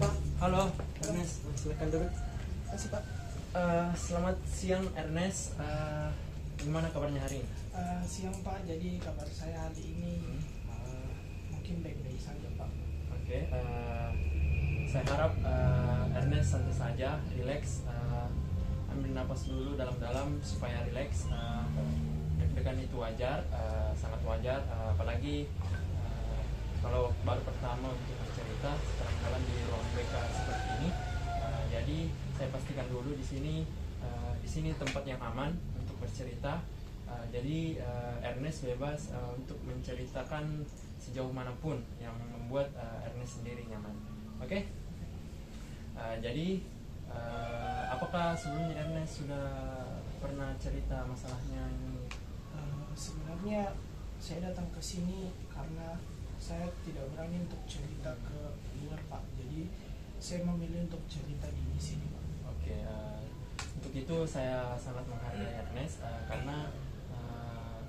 Pak. Halo, Ernest. Silakan duduk. Kasih Pak. Selamat siang, Ernest. Gimana kabarnya hari ini? Siang Pak, jadi kabar saya hari ini mungkin baik-baik saja Pak. Oke. Saya harap Ernest santai saja, relax. Ambil napas dulu dalam-dalam supaya relax. Deg-degan itu wajar, sangat wajar. Apalagi kalau baru pertama untuk bercerita sekarang jalan di ruang BK seperti ini. Jadi saya pastikan dulu di sini tempat yang aman untuk bercerita. Jadi Ernest bebas untuk menceritakan sejauh manapun yang membuat Ernest sendiri nyaman. Oke? Jadi apakah sebelumnya Ernest sudah pernah cerita masalahnya ini? Sebenarnya saya datang ke sini karena saya tidak berani untuk cerita ke luar Pak. Jadi saya memilih untuk cerita di sini Pak. Oke, untuk itu saya sangat menghargai Ernest karena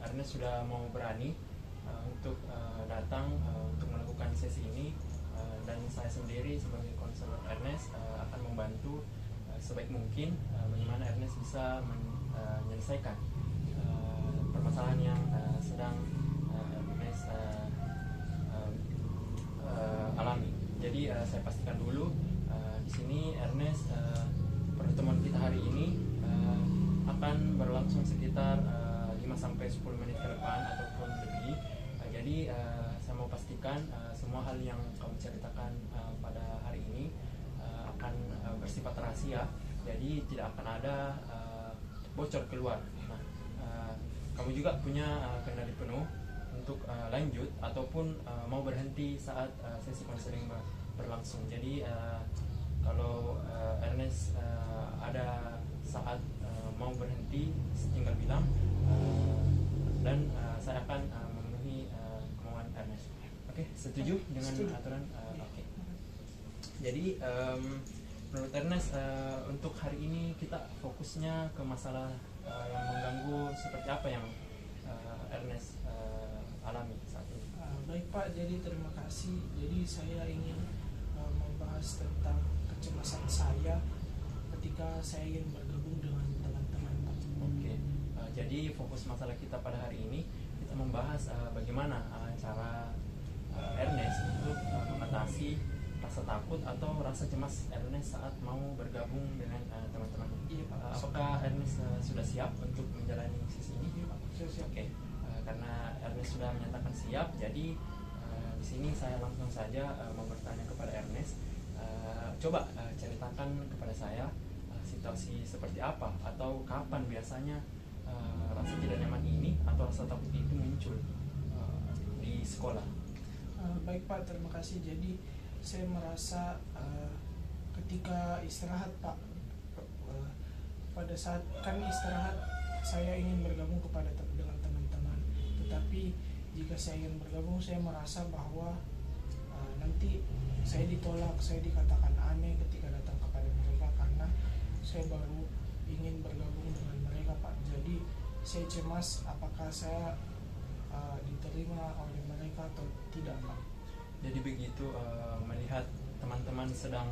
Ernest sudah mau berani untuk datang untuk melakukan sesi ini, dan saya sendiri sebagai konselor Ernest akan membantu sebaik mungkin bagaimana Ernest bisa menyelesaikan permasalahan yang sedang Ernest alami. Jadi saya pastikan dulu di sini Ernest, pertemuan kita hari ini akan berlangsung sekitar 5-10 menit ke depan ataupun lebih. Jadi saya mau pastikan semua hal yang kamu ceritakan pada hari ini akan bersifat rahasia. Jadi tidak akan ada bocor keluar. Nah, kamu juga punya kendali penuh untuk lanjut ataupun mau berhenti saat sesi konseling berlangsung. Jadi kalau Ernest ada saat mau berhenti, tinggal bilang dan saya akan memenuhi kemauan Ernest. Oke, setuju dengan aturan? Oke. Jadi menurut Ernest untuk hari ini kita fokusnya ke masalah yang mengganggu seperti apa yang Ernest alami saat ini. Baik Pak, jadi terima kasih. Jadi saya ingin membahas tentang kecemasan saya ketika saya ingin bergabung dengan teman-teman Pak. Oke, jadi fokus masalah kita pada hari ini kita membahas bagaimana cara Ernest untuk mengatasi rasa takut atau rasa cemas Ernest saat mau bergabung dengan teman-teman. Iya Pak. Apakah Ernest sudah siap untuk menjalani sesi ini? Iya Pak, saya siap. Oke, karena Ernest sudah menyatakan siap, jadi di sini saya langsung saja mau bertanya kepada Ernest. Coba ceritakan kepada saya situasi seperti apa atau kapan biasanya rasa tidak nyaman ini atau rasa takut itu muncul di sekolah. Baik Pak, terima kasih. Jadi saya merasa ketika istirahat Pak, pada saat kan istirahat saya ingin bergabung dengan teman-teman, tetapi jika saya ingin bergabung saya merasa bahwa nanti saya ditolak, saya dikatakan aneh ketika datang kepada mereka karena saya baru ingin bergabung dengan mereka Pak. Jadi saya cemas apakah saya diterima oleh mereka atau tidak Pak. Jadi begitu, melihat teman-teman sedang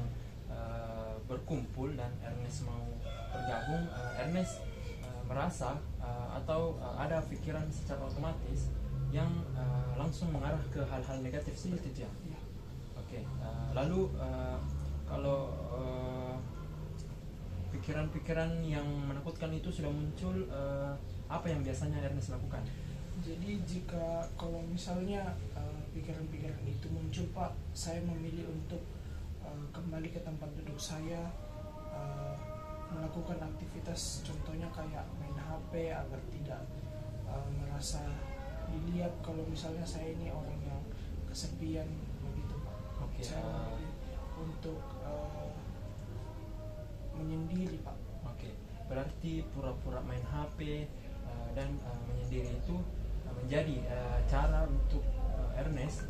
berkumpul dan Ernest mau bergabung, Ernest merasa atau ada pikiran secara otomatis yang langsung mengarah ke hal-hal negatif seperti itu ya? Iya. Oke, lalu kalau pikiran-pikiran yang menakutkan itu sudah muncul, apa yang biasanya Ernest lakukan? Jadi jika kalau misalnya pikiran-pikiran itu muncul Pak, saya memilih untuk kembali ke tempat duduk saya, melakukan aktivitas contohnya kayak main HP agar tidak merasa dilihat kalau misalnya saya ini orang yang kesepian begitu Pak. Oke, Saya memilih untuk menyendiri Pak. Oke, berarti pura-pura main HP dan menyendiri itu menjadi cara untuk Ernest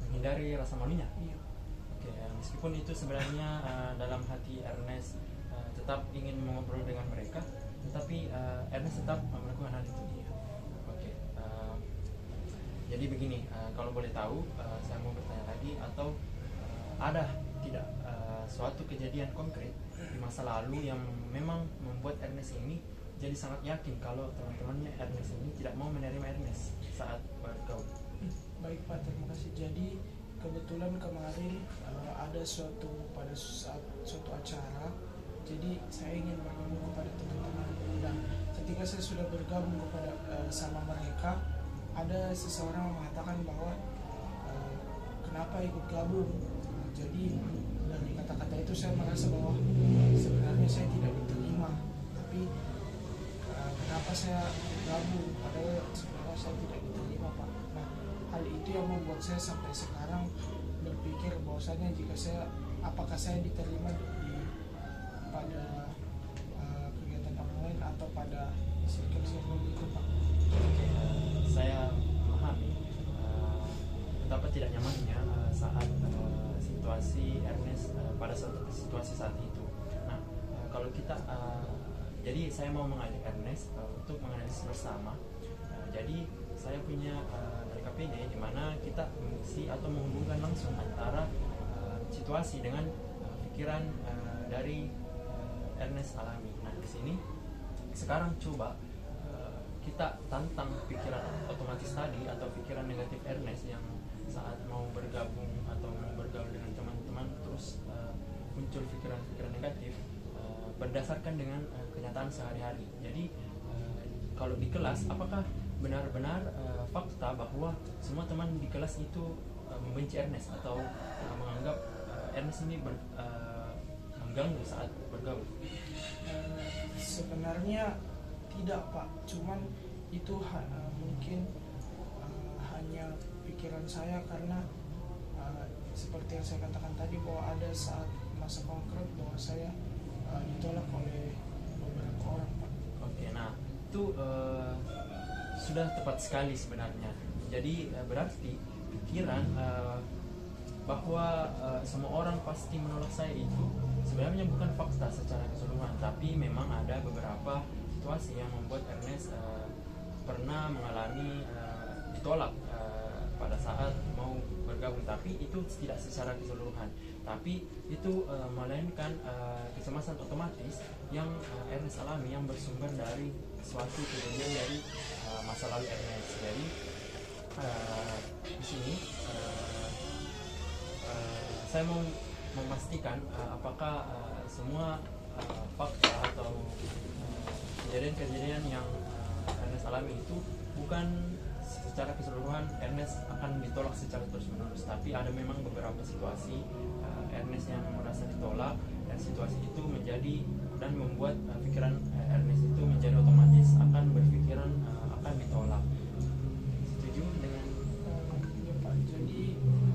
menghindari rasa malunya. Iya. Oke, meskipun itu sebenarnya dalam hati Ernest tetap ingin mengobrol dengan mereka, tetapi Ernest tetap melakukan hal itu. Iya. Oke, jadi begini, kalau boleh tahu, saya mau bertanya lagi atau ada tidak suatu kejadian konkret di masa lalu yang memang membuat Ernest ini jadi sangat yakin kalau teman-temannya Ernest ini tidak mau menerima Ernest saat bergaul. Baik Pak, terima kasih. Jadi kebetulan kemarin ada pada saat suatu acara, jadi saya ingin bergabung kepada teman-teman. Dan ketika saya sudah bergabung kepada sama mereka, ada seseorang yang mengatakan bahwa kenapa ikut gabung. Jadi dari kata-kata itu saya merasa bahwa sebenarnya saya tidak diterima, tapi kenapa saya bergabung padahal sebenarnya saya tidak diterima Pak. Nah, hal itu yang membuat saya sampai sekarang berpikir bahwasanya apakah saya diterima pada kegiatan online atau pada circle itu Pak. Oke, saya memahami betapa tidak nyamannya saat situasi Ernest pada situasi saat itu. Nah, kalau kita jadi saya mau mengajak Ernest untuk menganalisis bersama. Jadi saya punya LKPD di mana kita mengisi atau menghubungkan langsung antara situasi dengan pikiran dari Ernest alami. Nah, di sini sekarang coba kita tantang pikiran otomatis tadi atau pikiran negatif Ernest yang saat mau bergabung atau mau bergaul dengan teman-teman terus muncul pikiran-pikiran negatif berdasarkan dengan kenyataan sehari-hari. Jadi kalau di kelas apakah benar-benar fakta bahwa semua teman di kelas itu membenci Ernest atau menganggap Ernest ini mengganggu saat bergaul? Sebenarnya tidak Pak, cuman itu mungkin hanya pikiran saya karena seperti yang saya katakan tadi bahwa ada saat masa konkret bahwa saya ditolak oleh beberapa orang Pak. Oke, nah itu sudah tepat sekali sebenarnya. Jadi berarti pikiran bahwa semua orang pasti menolak saya itu sebenarnya bukan fakta secara keseluruhan, tapi memang ada beberapa situasi yang membuat Ernest pernah mengalami ditolak pada saat mau bergabung, tapi itu tidak secara keseluruhan, tapi itu melainkan kecemasan otomatis yang Ernest alami yang bersumber dari suatu kejadian dari masa lalu Ernest. Jadi di sini saya mau memastikan apakah semua fakta atau kejadian-kejadian yang Ernest alami itu bukan secara keseluruhan Ernest akan ditolak secara terus-menerus, tapi ada memang beberapa situasi Ernest yang merasa ditolak dan situasi itu menjadi dan membuat pikiran Ernest itu menjadi otomatis akan berpikiran akan ditolak. Setuju dengan Ya Pak, jadi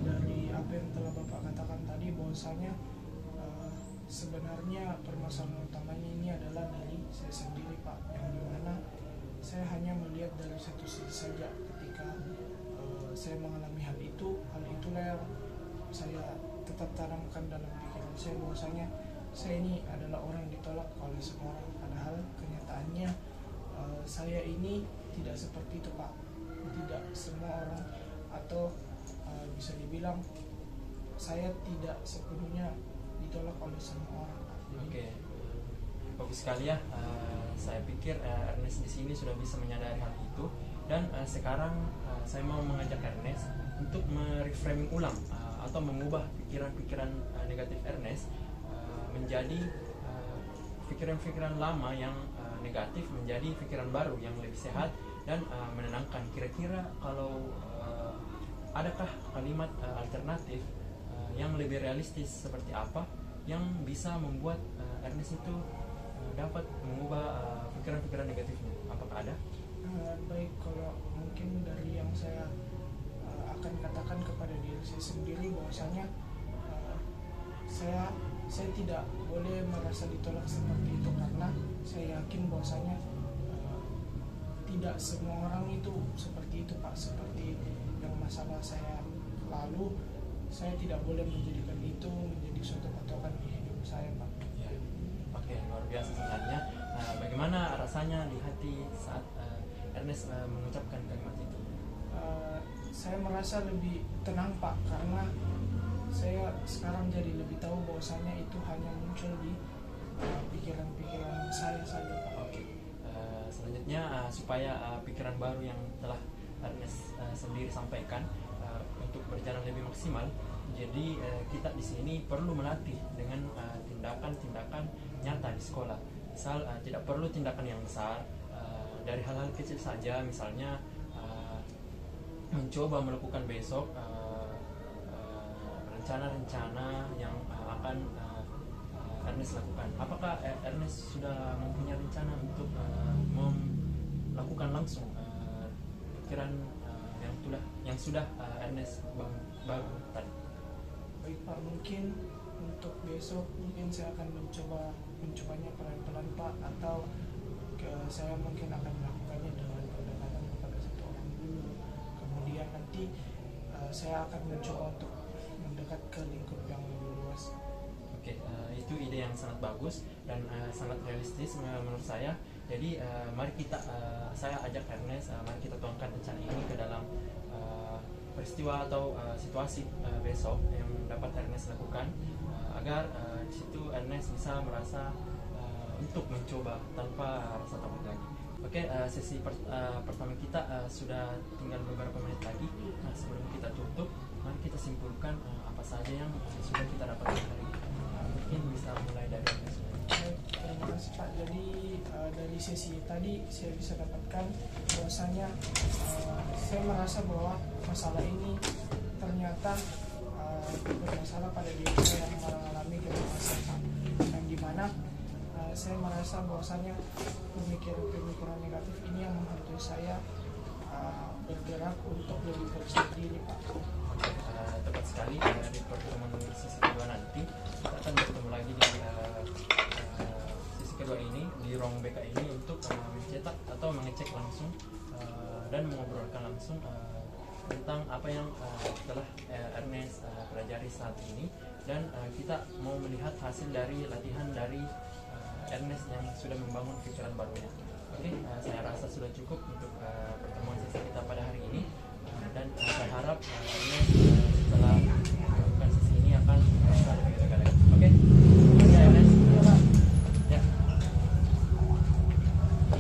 dari apa yang telah Bapak katakan tadi bahwasanya sebenarnya permasalahan utamanya ini adalah dari saya sendiri Pak, yang dimana saya hanya melihat dari satu sisi saja. Ketika saya mengalami hal itulah yang saya tetap tanamkan dalam pikiran saya bahwasanya saya ini adalah orang yang ditolak oleh semua orang, padahal kenyataannya saya ini tidak seperti itu Pak. Tidak semua orang, atau bisa dibilang saya tidak sepenuhnya ditolak oleh semua orang Pak. Oke, bagus sekali ya. Saya pikir Ernest di sini sudah bisa menyadari hal itu, dan sekarang saya mau mengajak Ernest untuk mereframing ulang atau mengubah pikiran-pikiran negatif Ernest menjadi pikiran-pikiran lama yang negatif menjadi pikiran baru yang lebih sehat dan menenangkan. Kira-kira kalau adakah kalimat alternatif yang lebih realistis seperti apa yang bisa membuat Ernest itu dapat mengubah pikiran-pikiran negatifnya? Apakah ada? Baik, kalau mungkin dari yang saya akan katakan kepada diri saya sendiri bahwasanya saya tidak boleh merasa ditolak seperti itu, karena saya yakin bahwasanya tidak semua orang itu seperti itu Pak. Seperti yang masalah saya lalu, saya tidak boleh menjadikan itu menjadi suatu patokan di hidup saya Pak. Ya, oke, luar biasa sebenarnya. Nah, bagaimana rasanya di hati saat Ernest mengucapkan kalimat itu? Saya merasa lebih tenang Pak, karena saya sekarang jadi lebih tahu bahwasanya itu hanya muncul di pikiran-pikiran saya saja Pak. Oke. Selanjutnya supaya pikiran baru yang telah Ernest sendiri sampaikan untuk berjalan lebih maksimal, jadi kita di sini perlu melatih dengan tindakan-tindakan nyata di sekolah. Misal tidak perlu tindakan yang besar, dari hal-hal kecil saja, misalnya mencoba melakukan besok rencana-rencana yang akan Ernest lakukan. Apakah Ernest sudah mempunyai rencana untuk melakukan langsung pikiran yang sudah Ernest bangun tadi? Baik Pak, mungkin untuk besok mungkin saya akan mencobanya pelan-pelan Pak, atau saya mungkin akan melakukannya dengan pendekatan kepada satu orang dulu. Kemudian nanti saya akan mencoba untuk mendekat ke lingkup yang lebih luas. Oke, itu ide yang sangat bagus dan sangat realistis menurut saya. Jadi mari kita, saya ajak Ernest, mari kita tuangkan rencana ini ke dalam peristiwa atau situasi besok yang dapat Ernest lakukan, agar di situ Ernest bisa merasa untuk mencoba tanpa rasa takut lagi. Oke, sesi pertama kita sudah tinggal beberapa menit lagi. Nah, sebelum kita tutup, mari kita simpulkan apa saja yang sudah kita dapatkan hari ini. Mungkin bisa mulai dari Ernest. Terima kasih Pak. Jadi dari sesi tadi saya bisa dapatkan bahwasanya saya merasa bahwa masalah ini ternyata bermasalah pada diri saya yang mengalami kecemasan, yang dimana saya merasa bahwasanya pemikiran-pemikiran negatif ini yang menghantui saya bergerak untuk lebih percaya diri Pak. Tepat sekali, di pertemuan sesi kedua nanti kita akan bertemu lagi di sesi kedua ini di ruang BK ini untuk mencetak atau mengecek langsung dan mengobrolkan langsung tentang apa yang telah Ernest pelajari saat ini, dan kita mau melihat hasil dari latihan dari Ernest yang sudah membangun pikiran barunya. Oke, saya rasa sudah cukup untuk pertemuan sesi kita pada hari ini, dan saya harap